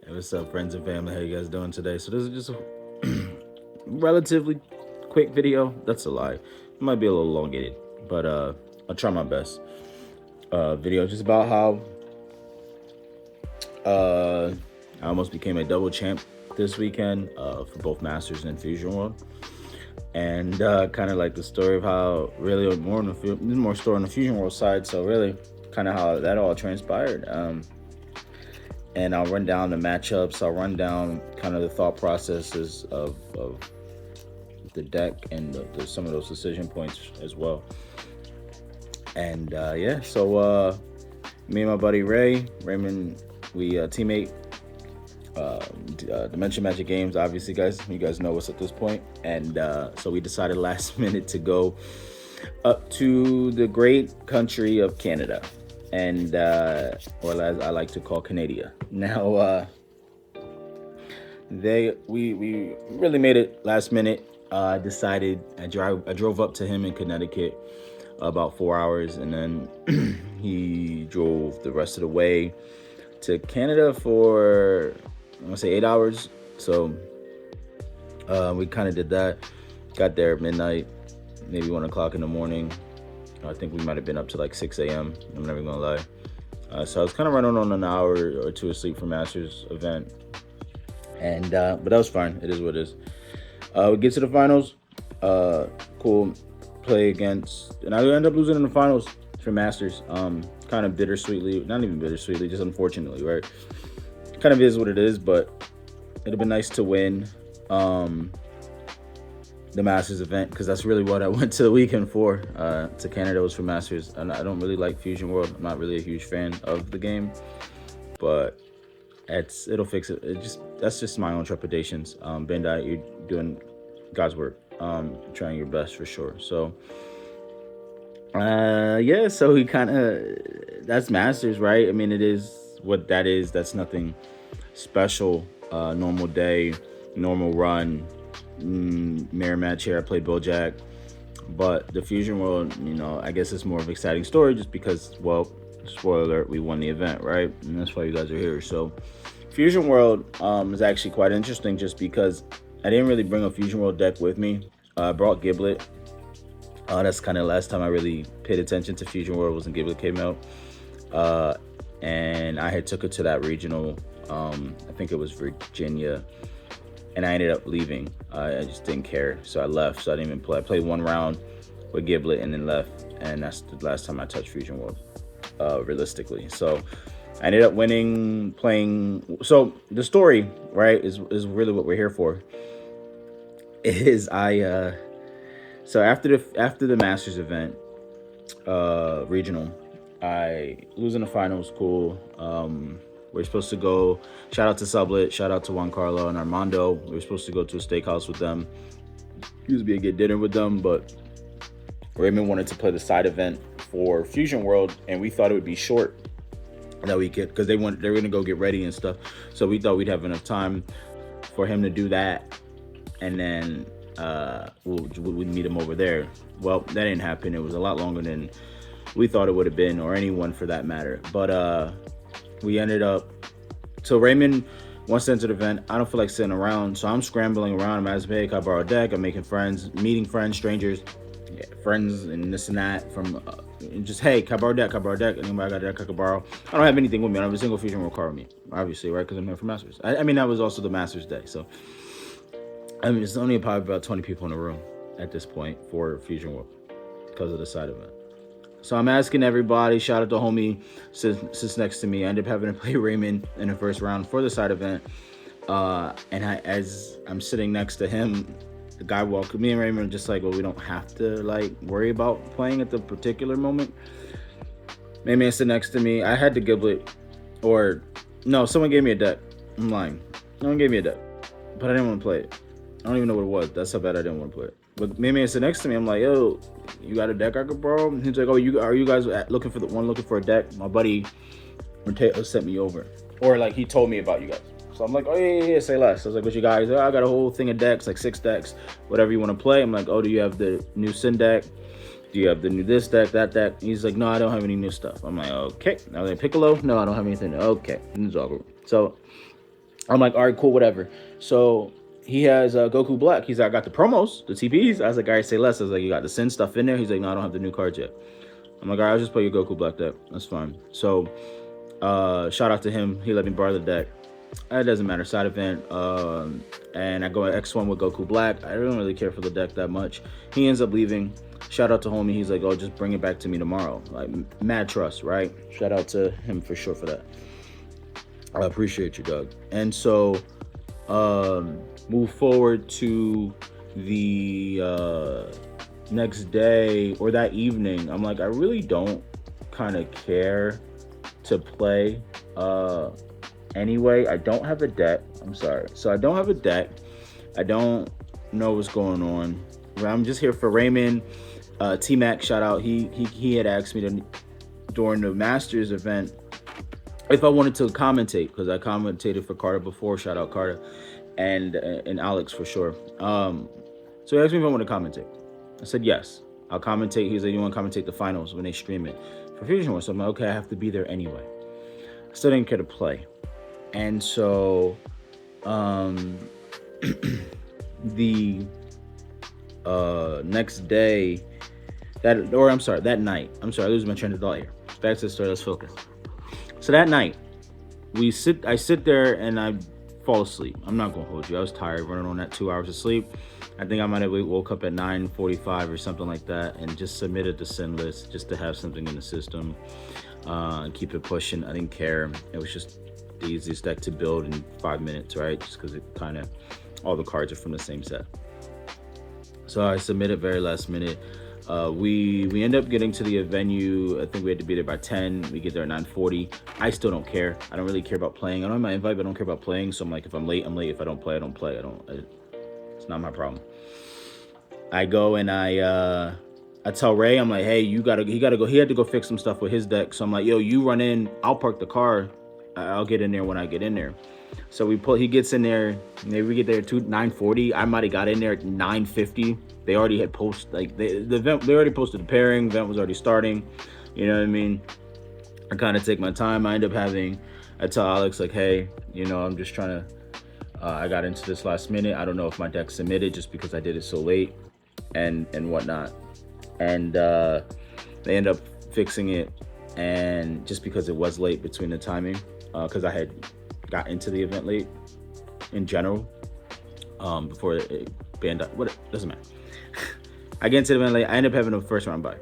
Hey, what's up, friends and family? How you guys doing today? So this is just a relatively quick video. That's a lie. It might be a little elongated, but I'll try my best. Video just about how I almost became a double champ this weekend for both Masters and Fusion World, and kind of like the story of how really more story on the Fusion World side. So really, kind of how that all transpired. And I'll run down the matchups. I'll run down kind of the thought processes of the deck and some of those decision points as well. And yeah, so me and my buddy Raymond, we teammate. Dimension Magic Games, obviously, guys. You guys know us at this point. And so we decided last minute to go up to the great country of Canada, and or as I like to call Canadia. Now, we really made it last minute. I decided I drove up to him in Connecticut about 4 hours, and then he drove the rest of the way to Canada for I want to say 8 hours. So we kind of did that. Got there at midnight, maybe 1 o'clock in the morning. I think we might have been up to like 6 a.m. I'm never gonna lie. So I was kind of running on an hour or two of sleep for Masters event, and but that was fine. It is what it is. We get to the finals. Cool. Play against, and I end up losing in the finals for Masters. Kind of bittersweetly, not even bittersweetly, just unfortunately, right? Kind of is what it is, but it'd have been nice to win the Masters event, because that's really what I went to the weekend for. To Canada was for Masters, and I don't really like Fusion World. I'm not really a huge fan of the game, but it'll fix it. That's just my own trepidations. Bandai, you're doing God's work. Trying your best for sure. So yeah, so he kind of, that's Masters, right? I mean, it is what that is. That's nothing special. Normal day, normal run, mirror match here. I played Bojack, but the Fusion World, I guess it's more of an exciting story just because, well, spoiler alert, we won the event, right? And that's why you guys are here. So Fusion World is actually quite interesting just because I didn't really bring a Fusion World deck with me. I brought Giblet. That's kind of the last time I really paid attention to Fusion World was when Giblet came out. And I had took it to that regional. I think it was Virginia, and I ended up leaving. I just didn't care, so I left. So I didn't even play. I played one round with Giblet and then left, and that's the last time I touched Fusion World, realistically. So I ended up winning, playing. So the story, right, is really what we're here for. Is so after the Masters event, regional, I lose in the finals. Cool. We're supposed to go. Shout out to Sublet. Shout out to Juan Carlo and Armando. We were supposed to go to a steakhouse with them. Used to be a good dinner with them, but Raymond wanted to play the side event for Fusion World, and we thought it would be short that we could, because they were gonna go get ready and stuff. So we thought we'd have enough time for him to do that, and then we'd meet him over there. Well, that didn't happen. It was a lot longer than we thought it would have been, or anyone for that matter. But we ended up, so Raymond wants to enter the event. I don't feel like sitting around, so I'm scrambling around. I'm asking, hey, can I borrow a deck? I'm making friends, meeting friends, strangers, friends, and this and that from and just, hey, can I borrow a deck? Can I borrow a deck? Anybody got a deck I could borrow? I don't have anything with me. I don't have a single Fusion World card with me, obviously, right? Because I'm here for Masters. I mean, that was also the Masters day, so I mean, it's only probably about 20 people in the room at this point for Fusion World because of the side event. So I'm asking everybody. Shout out to homie sits next to me. I ended up having to play Raymond in the first round for the side event. And as I'm sitting next to him, the guy walked me and Raymond just like, well, we don't have to like worry about playing at the particular moment. Maybe sit next to me. I had the Giblet, or no, someone gave me a deck. I'm lying. No one gave me a deck, but I didn't want to play it. I don't even know what it was. That's how bad I didn't want to play it. But maybe sit next to me. I'm like, yo, you got a deck I could borrow? And he's like, oh, are you guys looking for a deck? My buddy Mateo sent me over, or like he told me about you guys. So I'm like, oh yeah, say less. I was like, what you guys? Oh, I got a whole thing of decks, like 6 decks, whatever you want to play. I'm like, oh, do you have the new Sin deck? Do you have the new this deck, that deck? And he's like, no, I don't have any new stuff. I'm like, okay. Now they Piccolo? No, I don't have anything. Okay, it's all good. So I'm like, all right, cool, whatever. So he has Goku Black. He's like, I got the promos, the TPs. I was like, all right, say less. I was like, you got the Sin stuff in there? He's like, no, I don't have the new cards yet. I'm like, all right, I'll just play your Goku Black deck. That's fine. So shout out to him. He let me borrow the deck. It doesn't matter. Side event. And I go at X1 with Goku Black. I don't really care for the deck that much. He ends up leaving. Shout out to homie. He's like, oh, just bring it back to me tomorrow. Like, mad trust, right? Shout out to him for sure for that. I appreciate you, Doug. And so move forward to the next day or that evening. I'm like, I really don't kind of care to play anyway. I don't have a deck. I'm sorry. So I don't have a deck. I don't know what's going on. I'm just here for Raymond. T-Mac, shout out. He had asked me during the Masters event if I wanted to commentate, because I commentated for Carter before. Shout out Carter and Alex for sure. So he asked me if I want to commentate. I said yes. I'll commentate. He was like, you want to commentate the finals when they stream it for Fusion War? So I'm like, okay, I have to be there anyway. I still didn't care to play. And so the next day, that night. I'm sorry, I lose my train of thought here. Back to the story, let's focus. So that night, I sit there and I fall asleep. I'm not gonna hold you. I was tired running on that 2 hours of sleep. I think I might have woke up at 9:45 or something like that and just submitted the sin list just to have something in the system and keep it pushing. I didn't care. It was just the easiest deck to build in 5 minutes, right? Just because it kind of, all the cards are from the same set. So I submitted very last minute. We end up getting to the venue. I think we had to be there by 10. We get there at 9:40. I still don't care. I don't really care about playing. I don't have my invite, but I don't care about playing. So I'm like, if I'm late, I'm late. If I don't play, I don't play. It's not my problem. I go and I tell Ray, I'm like, hey, he gotta go. He had to go fix some stuff with his deck. So I'm like, yo, you run in. I'll park the car. I'll get in there when I get in there. So he gets in there. Maybe we get there at 9:40. I might have got in there at 9:50. They already had posted the event. They already posted the pairing. The event was already starting. You know what I mean? I kind of take my time. I tell Alex like, hey, I'm just trying to. I got into this last minute. I don't know if my deck submitted just because I did it so late, and whatnot. And they end up fixing it, and just because it was late between the timing, because I had got into the event late in general, before it banned up. What, doesn't matter. I get into the event late. I end up having a first round bye.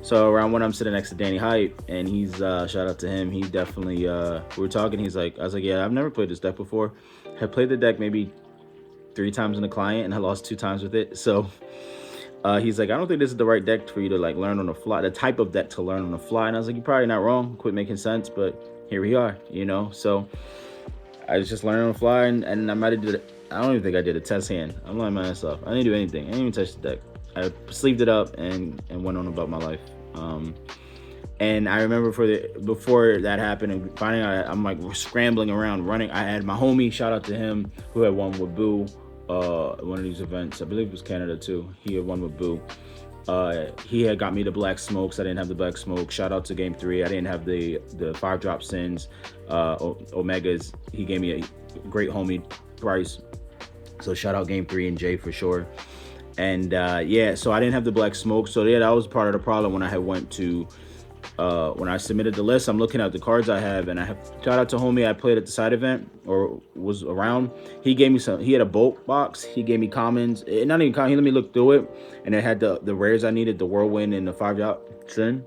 So round one, I'm sitting next to Danny Hype, and he's shout out to him. He definitely we were talking. I was like, yeah, I've never played this deck before. I played the deck maybe 3 times in the client, and I lost 2 times with it. So he's like, I don't think this is the right deck for you to like learn on the fly. The type of deck to learn on the fly. And I was like, you're probably not wrong. Quit making sense, but here we are. So I was just learning on the fly, and I might have did it. I don't even think I did a test hand. I'm lying myself. I didn't do anything. I didn't even touch the deck. I sleeved it up and went on about my life. And I remember before that happened and finding out, I'm like scrambling around running. I had my homie, shout out to him, who had won with Boo, one of these events. I believe it was Canada too. He had won with Boo. He had got me the black smokes. I didn't have the black smoke. Shout out to game 3. I didn't have the 5-drop sins, Omegas. He gave me a great homie price. So shout out game 3 and Jay for sure. And so I didn't have the black smoke. So yeah, that was part of the problem when I had went to when I submitted the list. I'm looking at the cards I have, and I have shout out to homie I played at the side event or was around. He gave me he had a bulk box. He gave me commons, not even common. He let me look through it, and it had the rares I needed, the whirlwind and the 5-drop sin.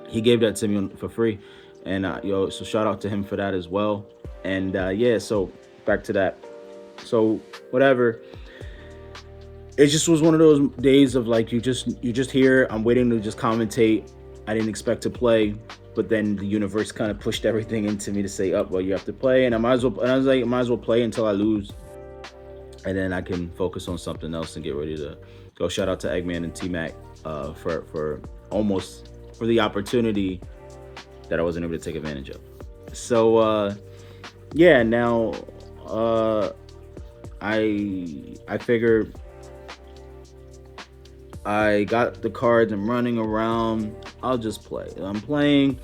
He gave that to me for free, and so shout out to him for that as well. And so back to that. So whatever. It just was one of those days of like, you just here. I'm waiting to just commentate. I didn't expect to play, but then the universe kind of pushed everything into me to say, well, you have to play. And I was like, I might as well play until I lose. And then I can focus on something else and get ready to go. Shout out to Eggman and T-Mac for the opportunity that I wasn't able to take advantage of. So, now I figured I got the cards. I'm running around. I'll just play. I'm playing,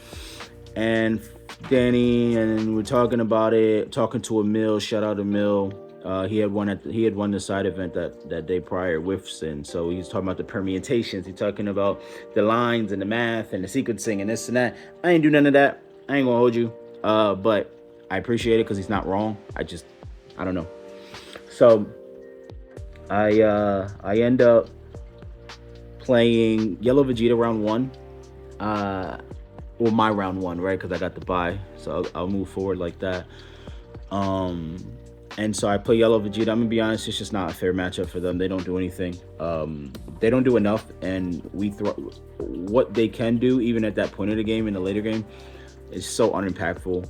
and Danny, and we're talking about it. Talking to Emil. Shout out Emil. He had won the side event that day prior with Sin. So he's talking about the permutations. He's talking about the lines and the math and the sequencing and this and that. I ain't do none of that. I ain't gonna hold you. But I appreciate it because he's not wrong. I don't know. So I end up playing Yellow Vegeta round one. Well, my round one, right? Because I got the bye, so I'll move forward like that. And so I play Yellow Vegeta. I'm gonna be honest, it's just not a fair matchup for them. They don't do anything. They don't do enough, and we throw what they can do, even at that point of the game in the later game, is so unimpactful.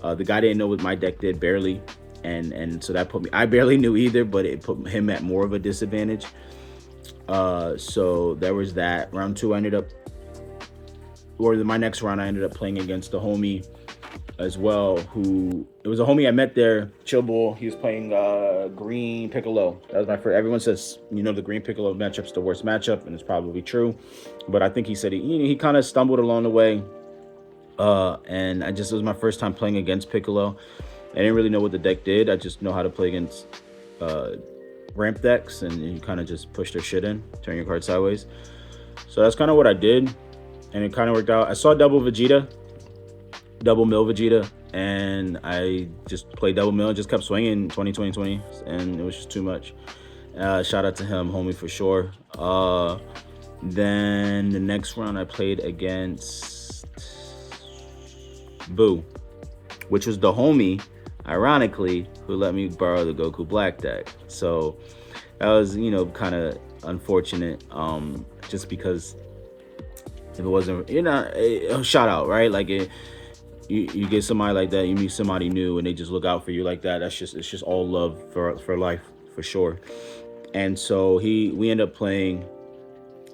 The guy didn't know what my deck did barely, and so that put me. I barely knew either, but it put him at more of a disadvantage. So there was that. Round two, I ended up, or my next round, I ended up playing against the homie as well, who it was a homie I met there, Chill Bull. He was playing Green Piccolo. That was my first. Everyone says, the Green Piccolo matchup's the worst matchup, and it's probably true. But I think he said he kind of stumbled along the way. And it was my first time playing against Piccolo. I didn't really know what the deck did. I just know how to play against ramp decks, and you kind of just push their shit in, turn your card sideways. So that's kind of what I did, and it kind of worked out. I saw double mill Vegeta, and I just played double mill and just kept swinging 20, and it was just too much. Shout out to him, homie, for sure. Then the next round I played against Boo, which was the homie, ironically, who let me borrow the Goku Black deck. So that was, kind of unfortunate, just because if it wasn't, shout out, right? Like you get somebody like that, you meet somebody new, and they just look out for you like that. It's just all love for life, for sure. And so we ended up playing,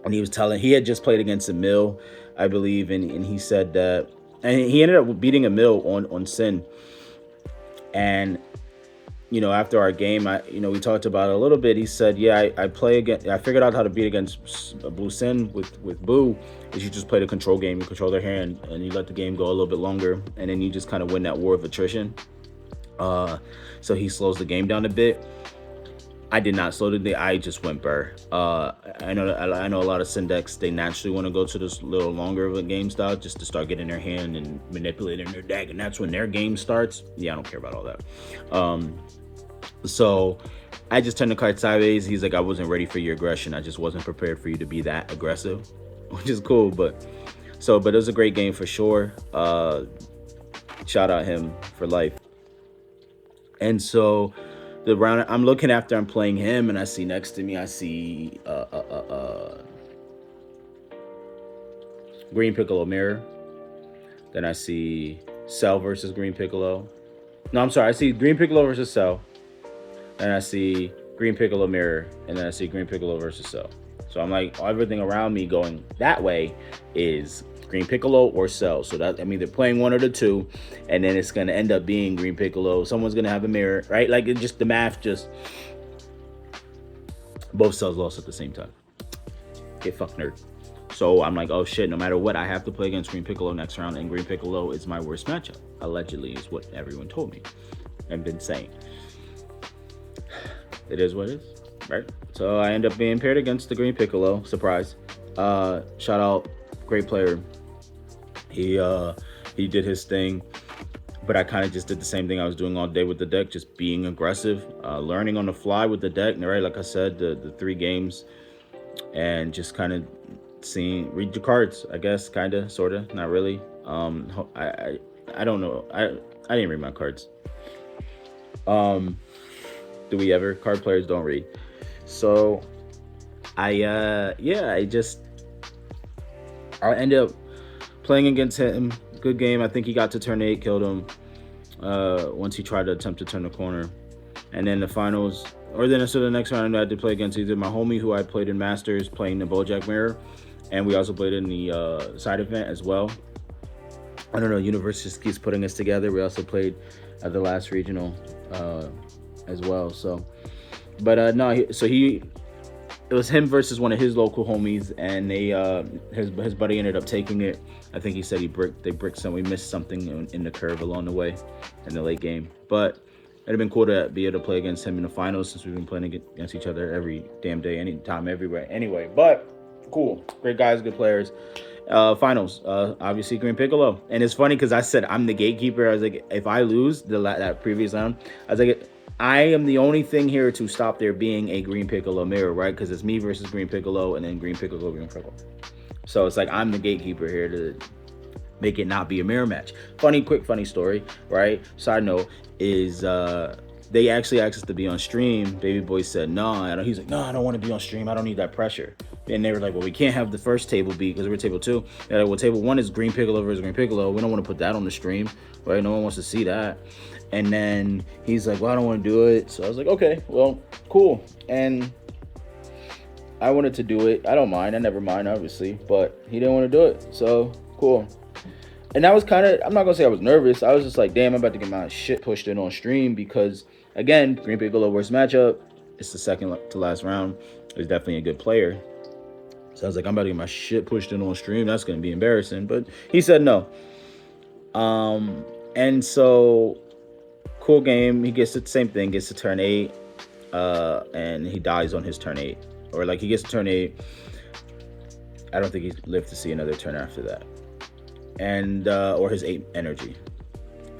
and he had just played against Emil, I believe, and he said that, and he ended up beating Emil on Sin. And after our game, we talked about it a little bit. He said, yeah, I play again. I figured out how to beat against Blue Sin with Boo. Is you just play the control game, you control their hand, and you let the game go a little bit longer, and then you just kind of win that war of attrition. So he slows the game down a bit. I did not slow the game. I just went burr. I know a lot of Sin decks, they naturally want to go to this little longer of a game style just to start getting their hand and manipulating their deck, and that's when their game starts. Yeah, I don't care about all that. So I just turned the card sideways. He's like, I wasn't ready for your aggression. I just wasn't prepared for you to be that aggressive, which is cool. But it was a great game for sure. Shout out him for life. And so the round I'm looking after, I'm playing him, and I see next to me, I see Green Piccolo Mirror. Then I see Cell versus Green Piccolo. No, I'm sorry. I see Green Piccolo versus Cell. And I see Green Piccolo Mirror, and then I see Green Piccolo versus Cell. So I'm like, everything around me going that way is Green Piccolo or Cell. So that I'm either playing one of the two, and then it's gonna end up being Green Piccolo. Someone's gonna have a mirror, right? Like it just, the math just, both Cells lost at the same time. Get fucked, nerd. So I'm like, oh shit, no matter what, I have to play against Green Piccolo next round, and Green Piccolo is my worst matchup. Allegedly is what everyone told me and been saying. It is what it is, right? So I end up being paired against the Green Piccolo. Surprise. Shout out, great player. He did his thing, but I kind of just did the same thing I was doing all day with the deck, just being aggressive, learning on the fly with the deck, right? Like I said, the 3 games, and just kind of read your cards, I guess, kind of, sort of, not really. I don't know. I didn't read my cards. Do we ever? Card players don't read. So I ended up playing against him. Good game. I think he got to turn 8, killed him once he tried to attempt to turn the corner. And then the finals, so the next round I had to play against either my homie who I played in Masters, playing the Bojack Mirror, and we also played in the side event as well. I don't know, Universe just keeps putting us together. We also played at the last regional as well. So, but no, he it was him versus one of his local homies, and they his buddy ended up taking it. I think he said they bricked some, we missed something in the curve along the way in the late game, but it'd have been cool to be able to play against him in the finals since we've been playing against each other every damn day, anytime, everywhere. Anyway, but cool, great guys, good players. Finals, obviously Green Piccolo, and it's funny because I said I'm the gatekeeper. I was like, if I lose that previous round, I was like, I am the only thing here to stop there being a Green Piccolo mirror, right? Because it's me versus Green Piccolo, and then Green Piccolo, Green Piccolo. So it's like I'm the gatekeeper here to make it not be a mirror match. Funny story, right? Side note is they actually asked us to be on stream. Baby Boy said no. He's like, no, I don't want to be on stream. I don't need that pressure. And they were like, well, we can't have the first table be because we're table 2. They're like, well, table 1 is Green Piccolo versus Green Piccolo. We don't want to put that on the stream, right? No one wants to see that. And then he's like, well, I don't want to do it. So I was like, okay, well, cool. And I wanted to do it. I don't mind. I never mind, obviously. But he didn't want to do it. So cool. And that was kind of, I'm not going to say I was nervous. I was just like, damn, I'm about to get my shit pushed in on stream because, again, Green Piccolo worst matchup. It's the second to last round. He's definitely a good player. So I was like, I'm about to get my shit pushed in on stream. That's going to be embarrassing. But he said no. And so, cool game. He gets the same thing. Gets to turn 8. And he dies on his turn 8. Or like he gets to turn 8. I don't think he's lived to see another turn after that. And or his 8 energy.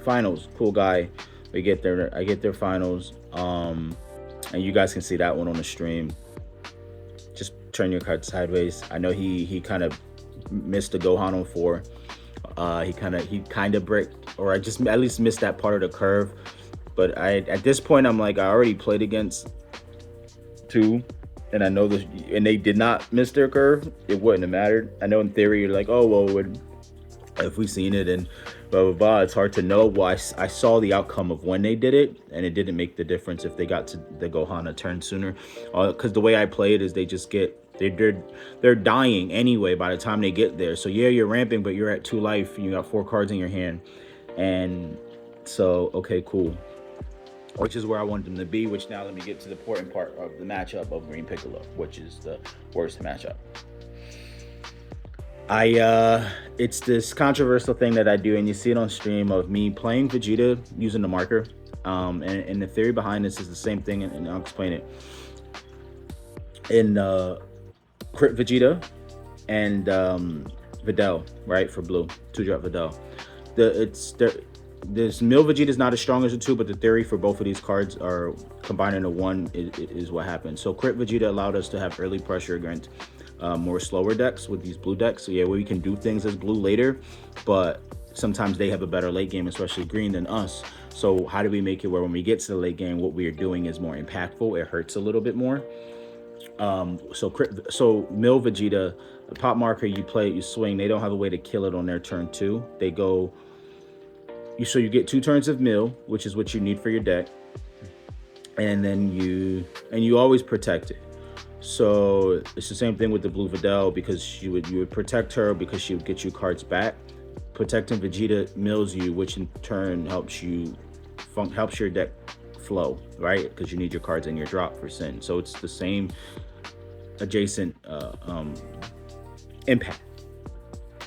Finals, cool guy. I get their finals. And you guys can see that one on the stream. Just turn your card sideways. I know he kind of missed the Gohan on 4. He kind of bricked, or I just at least missed that part of the curve. But at this point I'm like, I already played against 2. And I know this, and they did not miss their curve. It wouldn't have mattered. I know in theory you're like, oh well, if we seen it and blah blah blah, it's hard to know. Well, I saw the outcome of when they did it, and it didn't make the difference if they got to the Gohan a turn sooner. Because the way I play it is they just they're dying anyway by the time they get there. So yeah, you're ramping, but you're at 2 life. You got 4 cards in your hand, and so okay, cool. Which is where I wanted them to be. Which now let me get to the important part of the matchup of Green Piccolo, which is the worst matchup. It's this controversial thing that I do, and you see it on stream of me playing Vegeta using the marker. And the theory behind this is the same thing, and I'll explain it. In Crit Vegeta and Videl, right, for blue, 2-drop Videl. This Mill Vegeta is not as strong as the 2, but the theory for both of these cards are combined into 1 is what happened. So Crit Vegeta allowed us to have early pressure against more slower decks with these blue decks. So yeah, we can do things as blue later, but sometimes they have a better late game, especially green, than us. So how do we make it where when we get to the late game, what we are doing is more impactful? It hurts a little bit more. So Mill Vegeta, the pop marker, you play it, you swing. They don't have a way to kill it on their turn 2. They go. So you get 2 turns of Mill, which is what you need for your deck, and then you always protect it. So it's the same thing with the blue Videl, because you would protect her because she would get you cards back. Protecting Vegeta mills you, which in turn helps your deck flow, right? Because you need your cards in your drop for Sin. So it's the same adjacent impact.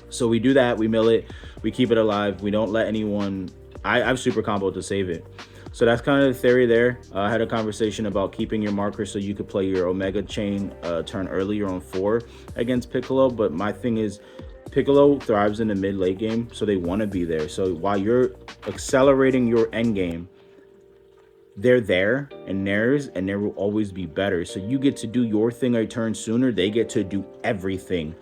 So we do that, we mill it, we keep it alive, we don't let anyone. I've super comboed to save it. So that's kind of the theory there. I had a conversation about keeping your marker so you could play your Omega Chain turn earlier on 4 against Piccolo. But my thing is, Piccolo thrives in the mid-late game, so they want to be there. So while you're accelerating your end game, they're there and theirs, and there will always be better. So you get to do your thing a turn sooner. They get to do everything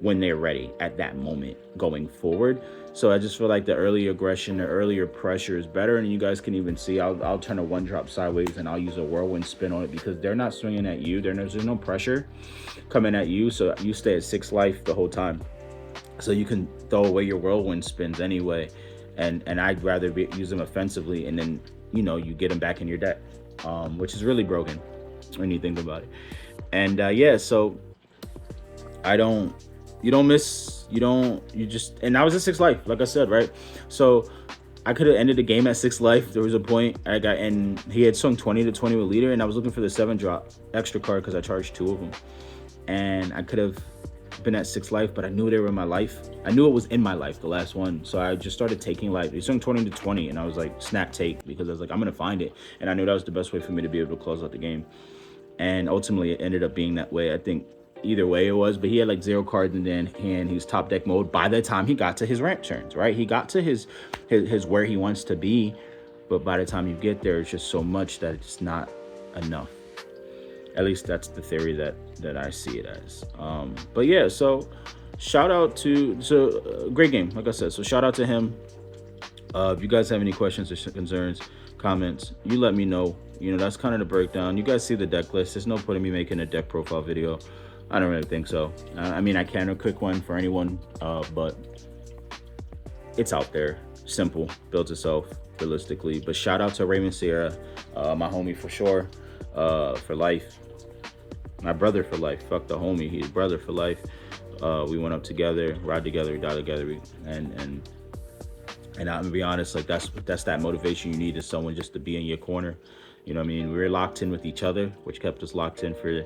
when they're ready at that moment going forward. So I just feel like the early aggression, the earlier pressure is better. And you guys can even see, I'll turn a 1-drop sideways and I'll use a whirlwind spin on it because they're not swinging at you. There's no pressure coming at you. So you stay at 6 life the whole time. So you can throw away your whirlwind spins anyway. And I'd rather use them offensively, and then, you get them back in your deck, which is really broken when you think about it. And yeah, so you don't miss, and I was at 6 life, like I said, right? So I could have ended the game at 6 life. There was a point and he had swung 20 to 20 with leader, and I was looking for the 7 drop extra card because I charged 2 of them, and I could have been at 6 life, but I knew they were in my life. I knew it was in my life, the last one, so I just started taking life. He swung 20 to 20, and I was like, snap take, because I was like, I'm gonna find it, and I knew that was the best way for me to be able to close out the game. And ultimately, it ended up being that way. I think either way it was, but he had like 0 cards in the hand. He was top deck mode by the time he got to his ramp turns, right? He got to his where he wants to be, but by the time you get there, it's just so much that it's not enough. At least that's the theory that I see it as. But yeah, so shout out to great game, like I said. So shout out to him. If you guys have any questions or concerns, comments, you let me know. You know, that's kind of the breakdown. You guys see the deck list. There's no point in me making a deck profile video. I don't really think so. I mean, I can a quick one for anyone, but it's out there. Simple, builds itself realistically. But shout out to Raymond Sierra, my homie for sure, for life. My brother for life. Fuck the homie, he's brother for life. We went up together, ride together, die together, and I'm gonna be honest, like that's that motivation you need, is someone just to be in your corner. You know what I mean? We were locked in with each other, which kept us locked in for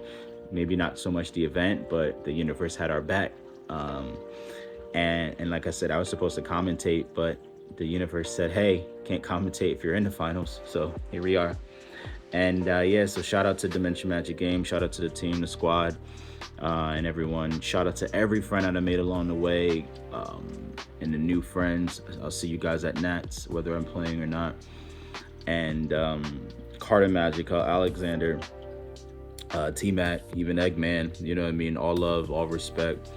maybe not so much the event, but the universe had our back. And like I said, I was supposed to commentate, but the universe said, hey, can't commentate if you're in the finals. So here we are. And yeah, so shout out to Dimension Magic Game. Shout out to the team, the squad, and everyone. Shout out to every friend that I made along the way, and the new friends. I'll see you guys at Nats, whether I'm playing or not. And Carter Magic, Alexander, T-Mac, even Eggman, you know what I mean? All love, all respect.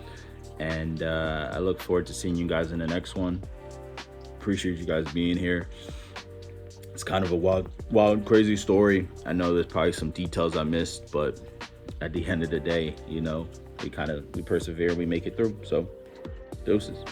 And I look forward to seeing you guys in the next one. Appreciate you guys being here. It's kind of a wild, crazy story. I know there's probably some details I missed, but at the end of the day, you know, we persevere, we make it through. So, doses.